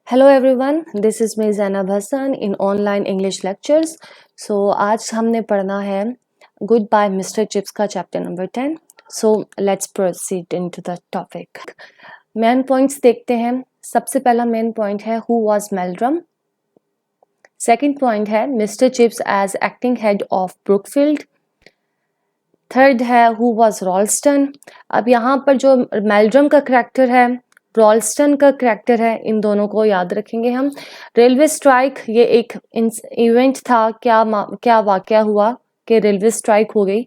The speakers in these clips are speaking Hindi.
Hello everyone, this is me Zainab Hasan in online English lectures. So आज हमने पढ़ना है गुड बाय मिस्टर चिप्स का chapter number 10। So let's proceed into the topic. Main points देखते हैं। सबसे पहला मेन पॉइंट है who was Meldrum. Second point है Mr Chips as acting head of Brookfield. Third है हु वाज रॉल्स्टन। अब यहाँ पर जो मेल्ड्रम का करैक्टर है, रॉल्स्टन का करैक्टर है, इन दोनों को याद रखेंगे हम। रेलवे स्ट्राइक ये एक इवेंट था, क्या वाकया हुआ कि रेलवे स्ट्राइक हो गई,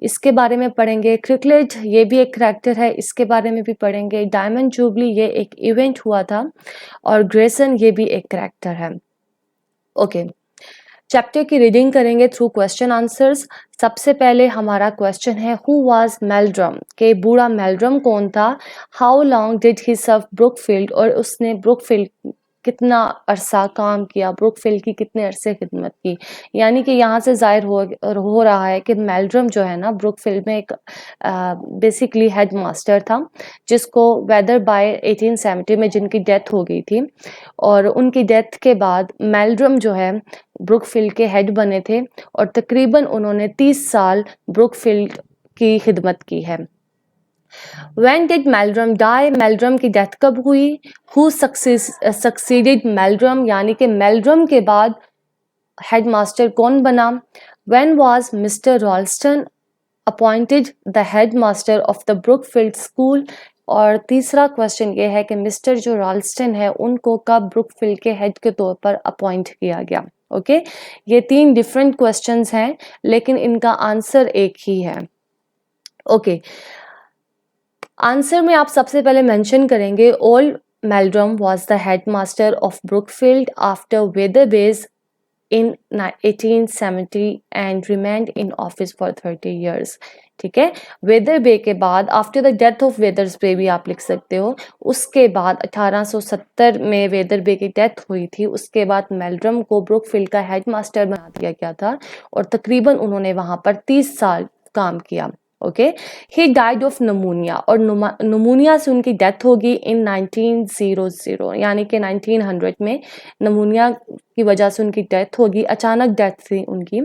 इसके बारे में पढ़ेंगे। क्रिकलेड ये भी एक करैक्टर है, इसके बारे में भी पढ़ेंगे। डायमंड जुबली ये एक इवेंट हुआ था, और ग्रेसन ये भी एक करैक्टर है। ओके, चैप्टर की रीडिंग करेंगे थ्रू क्वेश्चन आंसर्स। सबसे पहले हमारा क्वेश्चन है हु वाज मेल्ड्रम, के बूढ़ा मेल्ड्रम कौन था। How long did he serve Brookfield, और उसने ब्रुकफील्ड कितना अरसा काम किया, ब्रुकफील्ड की कितने अरसे खिदमत की। यानी कि यहाँ से जाहिर हो रहा है कि मेल्ड्रम जो है ना ब्रुकफील्ड में एक बेसिकली हेड मास्टर था, जिसको वेदर बाय 1870 में जिनकी डेथ हो गई थी, और उनकी डेथ के बाद मेल्ड्रम जो है ब्रुकफील्ड के हेड बने थे, और तकरीबन उन्होंने 30 साल ब्रुकफील्ड की खिदमत की है। When did Meldrum die? मेल्ड्रम की डेथ कब हुई? Who succeeded Meldrum, यानी कि मेल्ड्रम के बाद हेडमास्टर कौन बना? When was Mr. Ralston appointed the headmaster of the Brookfield School? और तीसरा क्वेश्चन ये है कि मिस्टर जो रॉल्स्टन है उनको कब ब्रुकफील्ड के हेड के तौर पर अपॉइंट किया गया। ओके, ये तीन डिफरेंट क्वेश्चंस हैं, लेकिन इनका आंसर एक ही है। ओके, आंसर में आप सबसे पहले मेंशन करेंगे old Meldrum was the headmaster of Brookfield after Wetherby's in 1870 and remained in office for 30 years। ठीक है, वेदर बे के बाद, after the death of Wetherby's भी आप लिख सकते हो, उसके बाद 1870 में वेदर बे की डेथ हुई थी। उसके बाद मेल्ड्रम को ब्रुकफील्ड का हेडमास्टर बना दिया गया था, और तकरीबन उन्होंने वहां पर 30 साल काम किया। ओके, ही डाइड ऑफ नमूनिया, और नमूनिया से उनकी डेथ होगी इन 1900, यानी कि 1900 में नमूनिया की वजह से उनकी डेथ होगी, अचानक डेथ थी उनकी।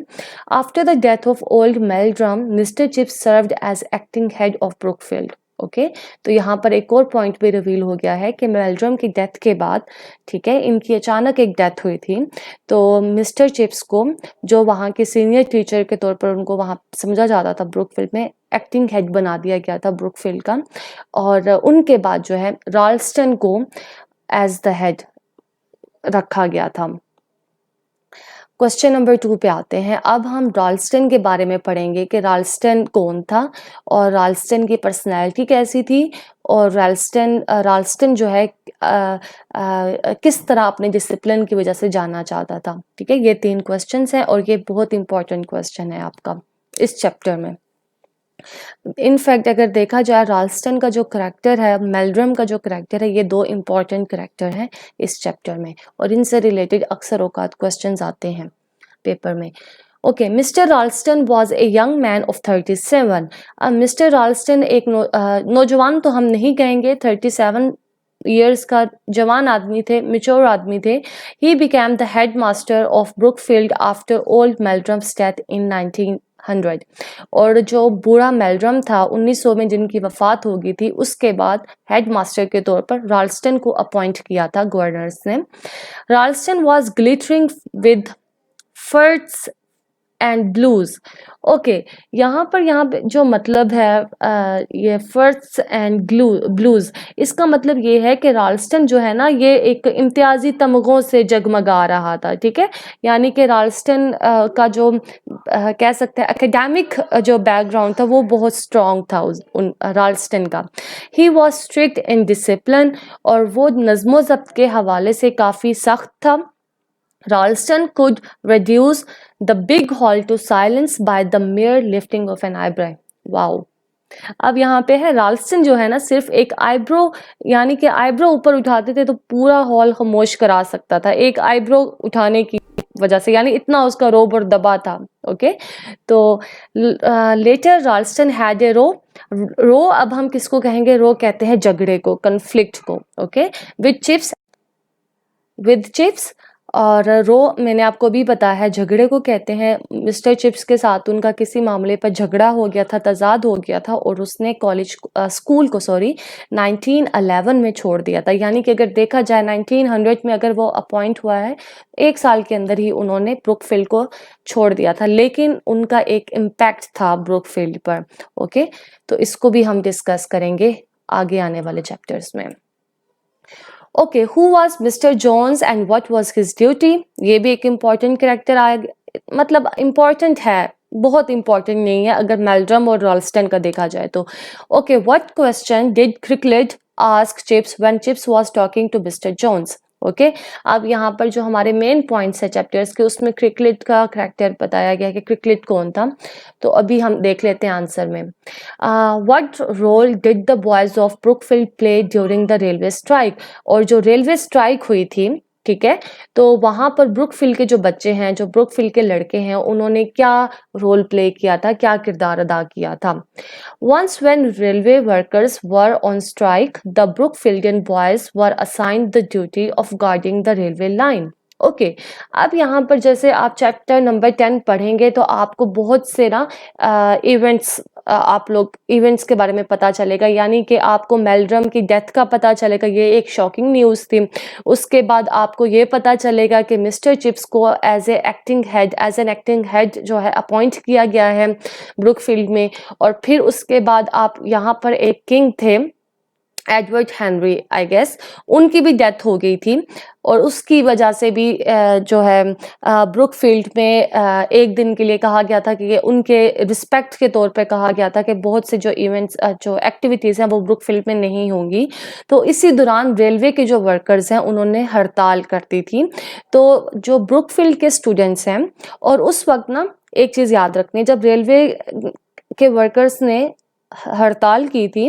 After the death of old Meldrum, Mr Chips served as acting head of Brookfield. Okay, तो यहाँ पर एक और पॉइंट भी रिवील हो गया है कि मेल्ड्रम की डेथ के बाद, ठीक है, इनकी अचानक एक डेथ हुई थी, तो मिस्टर चिप्स को जो वहाँ के सीनियर टीचर के तौर पर उनको वहाँ समझा जाता था ब्रुकफील्ड में, एक्टिंग हेड बना दिया गया था ब्रुकफील्ड का, और उनके बाद जो है राल्स्टन को एज द हेड रखा गया था। क्वेश्चन नंबर 2 पे आते हैं। अब हम राल्स्टन के बारे में पढ़ेंगे कि राल्स्टन कौन था, और राल्स्टन की पर्सनैलिटी कैसी थी, और राल्स्टन जो है किस तरह अपने डिसिप्लिन की वजह से जाना चाहता था। ठीक है, ये 3 क्वेश्चंस हैं, और ये बहुत इंपॉर्टेंट क्वेश्चन है आपका इस चैप्टर में। इनफैक्ट अगर देखा जाए, राल्स्टन का जो करैक्टर है, मेल्ड्रम का जो करैक्टर है, ये 2 इंपॉर्टेंट करैक्टर हैं इस चैप्टर में, और इनसे रिलेटेड अक्सर औकात क्वेश्चंस आते हैं पेपर में। Okay, Mr Ralston was a young man of 37। अब मिस्टर राल्स्टन एक नौजवान तो हम नहीं कहेंगे, 37 ईयर्स का जवान आदमी थे, मिच्योर आदमी थे। He became the head master of Brookfield after old Meldrum's death in 1900। और जो बूढ़ा मेल्ड्रम था 1900 में जिनकी वफात हो गई थी, उसके बाद हेड मास्टर के तौर पर राल्स्टन को अपॉइंट किया था गवर्नर्स ने। Ralston was glittering with firsts and blues. Okay, यहाँ पे जो मतलब है ये फर्ट्स एंड ब्लूज, इसका मतलब ये है कि राल्स्टन जो है ना, ये एक इम्तियाजी तमगों से जगमगा रहा था। ठीक है, यानी कि राल्स्टन का जो कह सकते हैं एकेडमिक जो बैकग्राउंड था वो बहुत स्ट्रॉन्ग था राल्स्टन का। He was strict in discipline, और वो नज़्मो ज़ब्त के हवाले से काफ़ी सख्त था। Ralston could reduce the big hall to silence by the mere lifting of an eyebrow. Wow. अब यहाँ पे है राल्स्टन जो है ना, सिर्फ एक आईब्रो, यानी कि आईब्रो ऊपर उठाते थे तो पूरा हॉल खामोश करा सकता था, एक आईब्रो उठाने की वजह से, यानी इतना उसका रोब और दबा था। ओके, तो लेटर राल्स्टन हैड ए रो, अब हम किसको कहेंगे, रो कहते हैं झगड़े को, कन्फ्लिक्ट को। Okay, with chips with chips. और रो मैंने आपको भी बताया है झगड़े को कहते हैं। मिस्टर चिप्स के साथ उनका किसी मामले पर झगड़ा हो गया था, तजाद हो गया था और उसने स्कूल को 1911 में छोड़ दिया था। यानी कि अगर देखा जाए 1900 में अगर वो अपॉइंट हुआ है, 1 साल के अंदर ही उन्होंने ब्रुकफील्ड को छोड़ दिया था, लेकिन उनका एक इम्पैक्ट था ब्रुकफील्ड पर। ओके, तो इसको भी हम डिस्कस करेंगे आगे आने वाले चैप्टर्स में। Okay, who was Mister Jones and what was his duty? ये भी एक इम्पॉर्टेंट कैरेक्टर मतलब इम्पॉर्टेंट है, बहुत इम्पॉर्टेंट नहीं है अगर मेल्ड्रम और रॉल्स्टन का देखा जाए तो। Okay, what question did Cricklade ask Chips when Chips was talking to mister Jones? Okay, अब यहाँ पर जो हमारे मेन पॉइंट्स है चैप्टर्स के, उसमें क्रिकलेड का करैक्टर बताया गया कि क्रिकलेड कौन था। तो अभी हम देख लेते हैं आंसर में। What role did the boys of Brookfield play during the railway strike? और जो रेलवे स्ट्राइक हुई थी, ठीक है, तो वहां पर ब्रुकफील्ड के जो बच्चे हैं, जो ब्रुकफील्ड के लड़के हैं, उन्होंने क्या रोल प्ले किया था, क्या किरदार अदा किया था? Once when railway workers were on strike, the Brookfieldian boys were assigned the duty of guarding the railway line. Okay, अब यहाँ पर जैसे आप चैप्टर नंबर 10 पढ़ेंगे तो आपको बहुत से ना इवेंट्स, आप लोग इवेंट्स के बारे में पता चलेगा। यानी कि आपको मेल्ड्रम की डेथ का पता चलेगा, ये एक शॉकिंग न्यूज़ थी। उसके बाद आपको ये पता चलेगा कि मिस्टर चिप्स को एज एन एक्टिंग हेड जो है अपॉइंट किया गया है ब्रुकफील्ड में। और फिर उसके बाद आप यहाँ पर एक किंग थे एडवर्ड हेनरी, आई गेस, उनकी भी डेथ हो गई थी और उसकी वजह से भी जो है ब्रुकफील्ड में एक दिन के लिए कहा गया था कि उनके रिस्पेक्ट के तौर पे कहा गया था कि बहुत से जो इवेंट्स, जो एक्टिविटीज़ हैं वो ब्रुकफील्ड में नहीं होंगी। तो इसी दौरान रेलवे के जो वर्कर्स हैं उन्होंने हड़ताल कर दी थी। तो जो ब्रुकफील्ड के स्टूडेंट्स हैं, और उस वक्त ना एक चीज़ याद रखनी, जब रेलवे के वर्कर्स ने हड़ताल की थी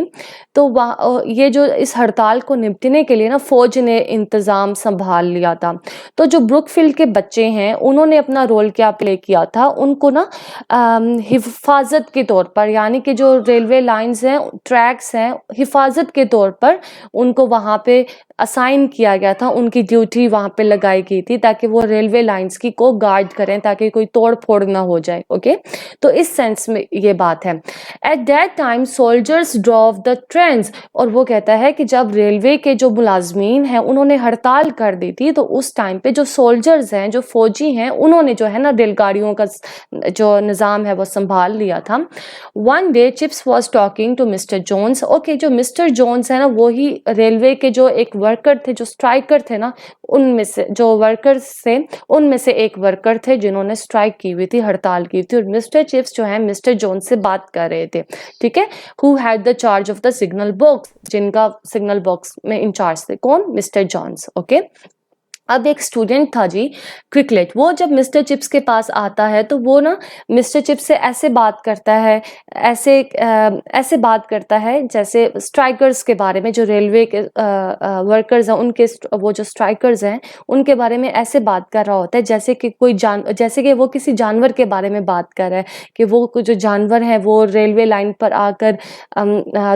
तो ये जो इस हड़ताल को निपटने के लिए ना फौज ने इंतज़ाम संभाल लिया था। तो जो ब्रुकफील्ड के बच्चे हैं उन्होंने अपना रोल क्या प्ले किया था, उनको ना हिफाजत के तौर पर, यानी कि जो रेलवे लाइंस हैं, ट्रैक्स हैं, हिफाजत के तौर पर उनको वहाँ पे असाइन किया गया था, उनकी ड्यूटी वहाँ पे लगाई गई थी ताकि वो रेलवे लाइंस की को गार्ड करें ताकि कोई तोड़ फोड़ ना हो जाए। ओके, तो इस सेंस में ये बात है। At that time soldiers drove the trains, और वो कहता है कि जब रेलवे के जो मुलाजमीन हैं उन्होंने हड़ताल कर दी थी तो उस टाइम पे जो सोल्जर्स हैं, जो फौजी हैं, उन्होंने जो है ना रेलगाड़ियों का जो निज़ाम है वो संभाल लिया था। One day Chips was talking to mister Jones. Okay, जो मिस्टर जोन्स है ना वो ही रेलवे के जो एक वर्कर थे, जो स्ट्राइकर थे ना, उनमें से जो वर्कर्स थे उनमें से एक वर्कर थे जिन्होंने स्ट्राइक की हुई थी, हड़ताल की थी। और मिस्टर चिप्स जो है मिस्टर जोन्स से बात कर रहे थे, ठीक है। Who had the charge of the signal box, जिनका सिग्नल बॉक्स में इंचार्ज थे, कौन? Mister Jones. ओके, अब एक स्टूडेंट था जी क्रिकलेट, वो जब मिस्टर चिप्स के पास आता है तो वो ना मिस्टर चिप्स से ऐसे बात करता है, ऐसे बात करता है जैसे स्ट्राइकर्स के बारे में, जो रेलवे के वर्कर्स हैं उनके, वो जो स्ट्राइकर्स हैं उनके बारे में ऐसे बात कर रहा होता है जैसे कि जैसे कि वो किसी जानवर के बारे में बात कर रहा है कि वो जो जानवर है वो रेलवे लाइन पर आकर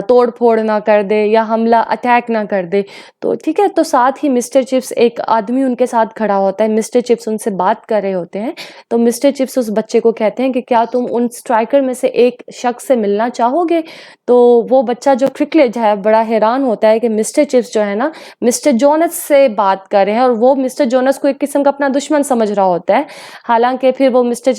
तोड़ फोड़ ना कर दे या हमला अटैक ना कर दे। तो ठीक है, तो साथ ही मिस्टर चिप्स, एक आदमी उनके साथ खड़ा होता है, मिस्टर चिप्स उनसे बात कर रहे होते हैं। तो मिस्टर चिप्स उस बच्चे को कहते हैं कि क्या तुम उन स्ट्राइकर में से एक शख्स से मिलना चाहोगे? तो वो बच्चा जो क्रिकलेट है बड़ा हैरान होता है कि मिस्टर चिप्स जो है ना मिस्टर जोनस से बात कर रहे हैं, और वो मिस्टर जोनस को एक किस्म का अपना दुश्मन समझ रहा होता है। हालांकि फिर वो मिस्टर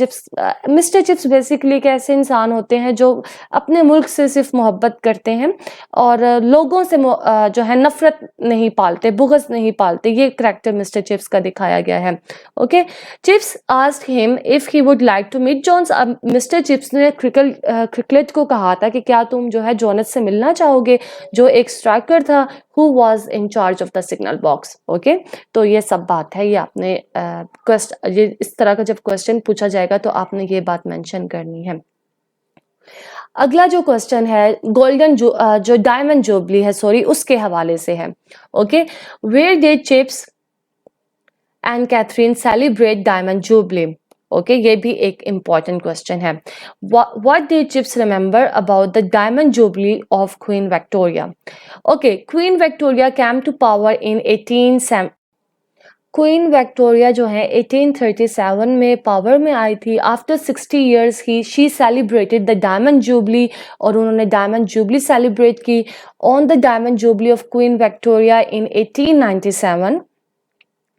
चिप्स बेसिकली एक ऐसे इंसान होते हैं जो अपने मुल्क से सिर्फ मोहब्बत करते हैं और लोगों से जो है नफरत नहीं पालते, बुग़्ज़ नहीं पालते। ये करैक्टर मिस्टर चिप्स का दिखाया गया है। Okay, Chips asked him if he would like to meet Jones. अब मिस्टर चिप्स ने क्रिकलेट को कहा था कि क्या तुम जो है जोनस से मिलना चाहोगे, जो एक स्ट्राइकर था, who was in charge of the signal box. Okay, तो ये सब बात है, ये आपने ये इस तरह का जब क्वेश्चन पूछा जाएगा तो आपने ये बात मेंशन करनी है। अगला जो क्वेश्चन है जो डायमंड जुबली है, सॉरी, उसके हवाले से है। Okay, where did Chips and Katherine celebrate diamond jubilee? Okay, ये भी एक इम्पॉर्टेंट क्वेश्चन है। What did Chips remember about the diamond jubilee of Queen Victoria? Okay, Queen Victoria came to power in Queen Victoria जो है 1837 में पावर में आई थी। आफ्टर 60 ईयर्स ही she celebrated the diamond jubilee, और उन्होंने डायमंड जुबली सेलिब्रेट की on the diamond jubilee of Queen Victoria in 1897।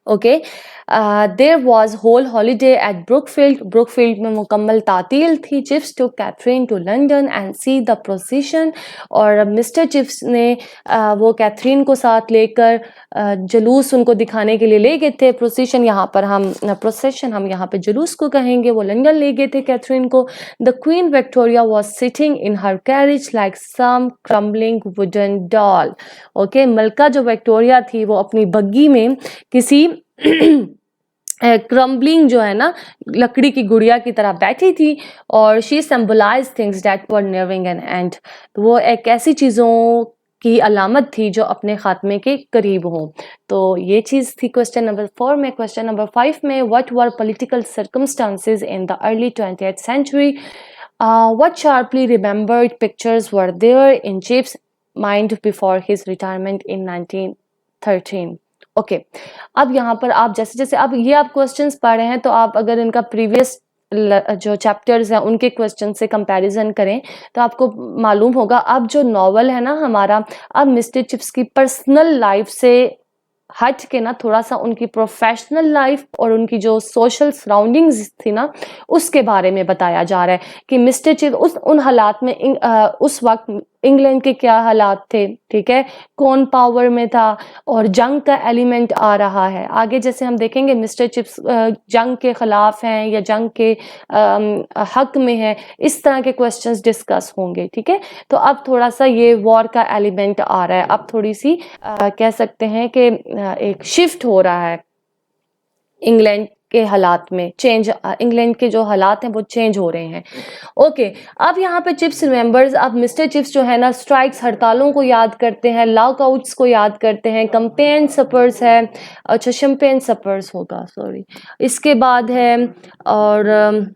Okay, there was whole holiday at Brookfield. Brookfield में मुकम्मल तातील थी। Chips to Katherine to London and see the procession, और मिस्टर चिप्स ने वो कैथरीन को साथ लेकर जुलूस उनको दिखाने के लिए ले गए थे। प्रोसेशन यहाँ पर हम यहाँ पे जुलूस को कहेंगे। वो लंदन ले गए थे कैथरीन को। The queen Victoria was sitting in her carriage like some crumbling wooden doll. Okay, मलका जो विक्टोरिया थी वो अपनी बग्गी में किसी क्रम्बलिंग जो है ना लकड़ी की गुड़िया की तरह बैठी थी, और she symbolise things that were nearing an end. तो वो एक ऐसी चीज़ों की अलामत थी जो अपने खात्मे के करीब हो। तो ये चीज़ थी क्वेश्चन नंबर 4 में। क्वेश्चन नंबर 5 में, what were political circumstances in the early 20th century? What sharply remembered pictures were there in Chips' mind before his retirement in 1913? Okay, अब यहाँ पर आप जैसे जैसे अब ये आप क्वेश्चंस पढ़ रहे हैं, तो आप अगर इनका प्रीवियस जो चैप्टर्स हैं उनके क्वेश्चन से कंपैरिजन करें तो आपको मालूम होगा अब जो नॉवल है ना हमारा, अब मिस्टर चिप्स की पर्सनल लाइफ से हट के ना थोड़ा सा उनकी प्रोफेशनल लाइफ और उनकी जो सोशल सराउंडिंग्स थी ना उसके बारे में बताया जा रहा है कि मिस्टर चिप्स उन हालात में उस वक्त इंग्लैंड के क्या हालात थे, ठीक है, कौन पावर में था, और जंग का एलिमेंट आ रहा है आगे। जैसे हम देखेंगे मिस्टर चिप्स जंग के खिलाफ हैं या जंग के हक में है, इस तरह के क्वेश्चंस डिस्कस होंगे, ठीक है। तो अब थोड़ा सा ये वॉर का एलिमेंट आ रहा है, अब थोड़ी सी कह सकते हैं कि एक शिफ्ट हो रहा है इंग्लैंड के हालात में, चेंज, इंग्लैंड के जो हालात हैं वो चेंज हो रहे हैं। ओके, अब यहाँ पे चिप्स रिमेंबर्स, अब मिस्टर चिप्स जो है ना स्ट्राइक्स, हड़तालों को याद करते हैं, लॉकआउट्स को याद करते हैं, कंपेन सपर्स है, अच्छा शैंपेन सपर्स होगा, सॉरी, इसके बाद है, और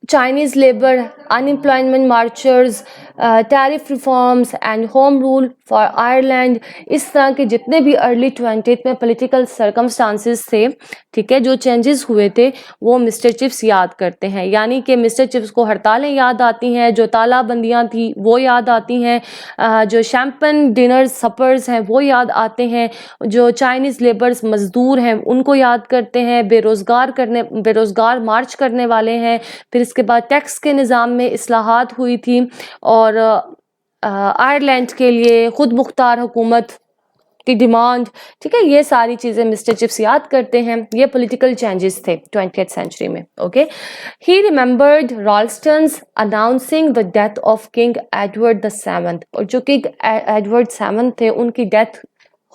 Chinese labour, unemployment marchers, tariff reforms and home rule for Ireland, इस तरह के जितने भी अर्ली 20th में पॉलिटिकल सर्कमस्टांसेस थे, ठीक है, जो चेंजेस हुए थे वो मिस्टर चिप्स याद करते हैं। यानी कि मिस्टर चिप्स को हड़तालें याद आती हैं, जो तालाबंदियां थी वो याद आती हैं, जो शैंपेन डिनर सपर्स हैं वो याद आते हैं, जो चाइनीज़ लेबर्स मजदूर हैं उनको याद करते हैं, बेरोज़गार मार्च करने वाले हैं, फिर इसके बाद टैक्स के निज़ाम में इस्लाहात हुई थी, और आयरलैंड के लिए खुद मुख्तार हुकूमत की डिमांड, ठीक है, ये सारी चीज़ें मिस्टर चिप्स याद करते हैं। ये पॉलिटिकल चेंजेस थे 20th century में। Okay, he remembered Ralston's announcing the death of King Edward VII, और जो किंग एडवर्ड VII थे उनकी डेथ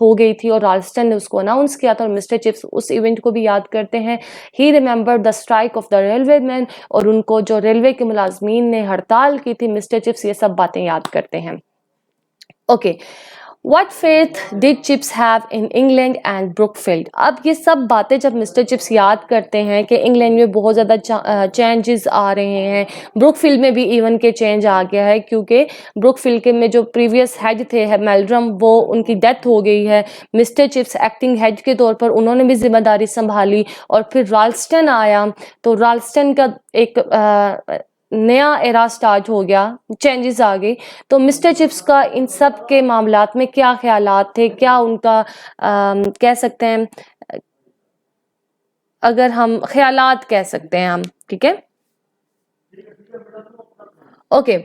हो गई थी और राल्स्टन ने उसको अनाउंस किया था, और मिस्टर चिप्स उस इवेंट को भी याद करते हैं। ही remembered the strike off the railway man, और उनको जो रेलवे के मुलाजमीन ने हड़ताल की थी, मिस्टर चिप्स ये सब बातें याद करते हैं। Okay, What faith did Chips have in England and Brookfield? अब ये सब बातें जब मिस्टर चिप्स याद करते हैं कि इंग्लैंड में बहुत ज़्यादा चेंजेस आ रहे हैं, ब्रुकफील्ड में भी इवन के चेंज आ गया है, क्योंकि ब्रुकफील्ड के में जो प्रीवियस हेड थे मेल्ड्रम, वो उनकी डेथ हो गई है। मिस्टर चिप्स एक्टिंग हेड के तौर पर उन्होंने भी जिम्मेदारी संभाली, और फिर राल्स्टन आया, तो राल्स्टन का एक नया एरा स्टार्ट हो गया, चेंजेस आ गई। तो मिस्टर चिप्स का इन सब के मामलात में क्या ख्यालात थे, क्या उनका कह सकते हैं, अगर हम ख्यालात कह सकते हैं हम, ठीक है। Okay,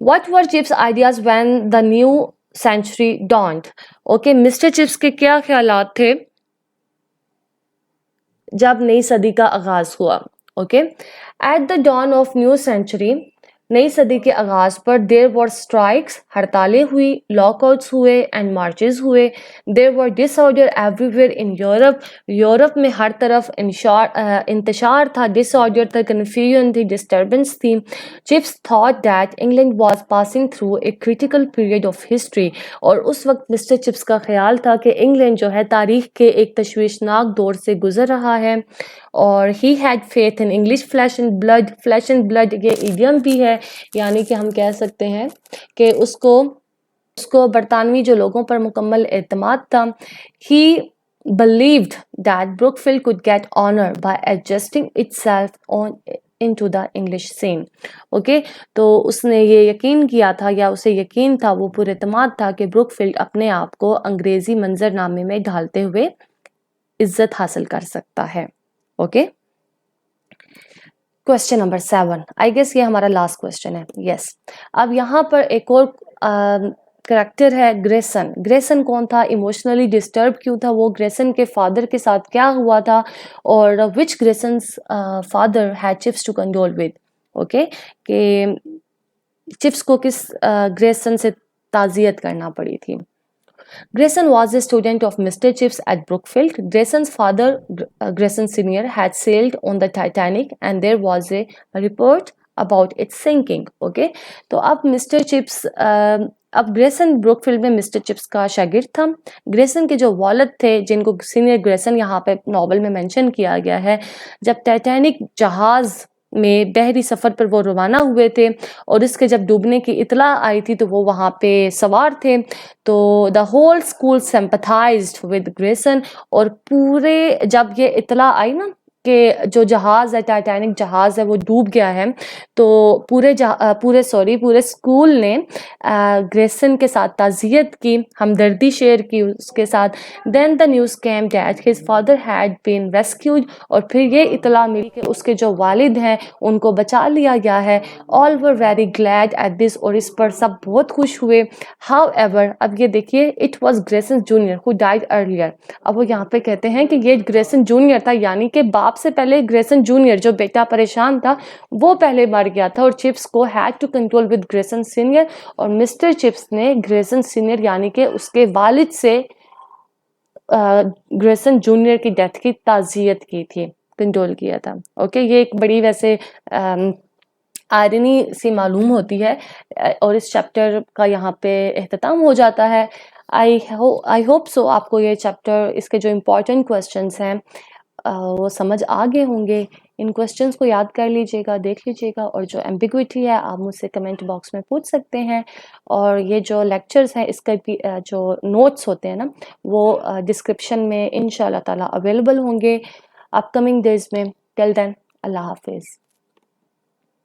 what were Chips ideas when the new century dawned? Okay, mister Chips के क्या ख्यालात थे जब नई सदी का आगाज हुआ? Okay, at the dawn of new century, नई सदी के आगाज पर देयर वर स्ट्राइक्स, हड़तालें हुई, लॉकआउट्स हुए एंड मार्चेस हुए। There were disorder everywhere in Europe, Europe में हर तरफ इंतशार था, डिसऑर्डर था, कन्फ्यूजन थी, डिस्टर्बेंस थी। Chips thought that England was passing through a critical period of history, और उस वक्त मिस्टर चिप्स का ख्याल था कि इंग्लैंड जो है तारीख के एक तशवीशनाक दौर से गुजर रहा है। और he had faith in English flash and blood, flash and blood ये इडियम भी है, यानी कि हम कह सकते हैं कि उसको बरतानवी जो लोगों पर मुकम्मल एतमाद था। ही believed that Brookfield could get honor by adjusting itself on into the English scene. Okay तो उसने ये यकीन किया था या उसे यकीन था, वो पुरएतमाद था कि ब्रुकफील्ड अपने आप को अंग्रेजी मंजरनामे में ढालते हुए इज्जत हासिल कर सकता है. Okay question number 7, I guess ये हमारा लास्ट क्वेश्चन है. यस अब यहाँ पर एक और करेक्टर है ग्रेसन. ग्रेसन कौन था, इमोशनली डिस्टर्ब क्यों था वो, ग्रेसन के फादर के साथ क्या हुआ था, और which Grayson's father had Chips to condole with. Okay कि चिप्स को किस ग्रेसन से ताज़ियत करना पड़ी थी. Grayson was a student of Mr. Chips at Brookfield. Grayson's father, Grayson Sr., had sailed on the Titanic and there was a report about its sinking. Okay, तो अब मिस्टर चिप्स अब ग्रेसन ब्रुकफील्ड में मिस्टर चिप्स का शागिर्द था. ग्रेसन के जो वालिद थे, जिनको सीनियर ग्रेसन यहाँ पे नॉवल में मेंशन किया गया है, जब टाइटैनिक जहाज़ में बहरी सफ़र पर वो रवाना हुए थे और इसके जब डूबने की इतला आई थी तो वो वहाँ पे सवार थे. तो the whole school sympathised with Grayson, और पूरे जब ये इतला आई ना कि जो जहाज़ है, टाइटैनिक जहाज़ है, वो डूब गया है, तो पूरे स्कूल ने ग्रेसन के साथ ताज़ियत की, हमदर्दी शेयर की उसके साथ. Then the news came that his father had been rescued, और फिर ये इतला मिली कि उसके जो वालिद हैं उनको बचा लिया गया है. All were very glad at this, और इस पर सब बहुत खुश हुए. हाउएवर अब ये देखिए, it was Grayson junior who died earlier. अब वो यहाँ पे कहते हैं कि ये ग्रेसन जूनियर था, यानी कि बाप से पहले ग्रेसन जूनियर जो बेटा परेशान था वो पहले मर गया था, और चिप्स को had to control with Grayson senior, और मिस्टर चिप्स ने ग्रेसन सीनियर यानी कि उसके वालिद से ग्रेसन जूनियर की डेथ की ताज़ियत की थी, कंट्रोल किया था. ओके ये एक बड़ी वैसे आयरनी सी मालूम होती है, और इस चैप्टर का यहाँ पे एख्तिताम हो जाता है. आई होप सो आपको ये चैप्टर, इसके जो इम्पोर्टेंट क्वेश्चंस हैं वो समझ आ गए होंगे. इन क्वेश्चंस को याद कर लीजिएगा, देख लीजिएगा, और जो एम्बिग्विटी है आप मुझसे कमेंट बॉक्स में पूछ सकते हैं. और ये जो लेक्चर्स हैं इसका भी जो नोट्स होते हैं ना, वो डिस्क्रिप्शन में इंशाल्लाह ताला अवेलेबल होंगे अपकमिंग डेज में. टिल देन, अल्लाह हाफिज़.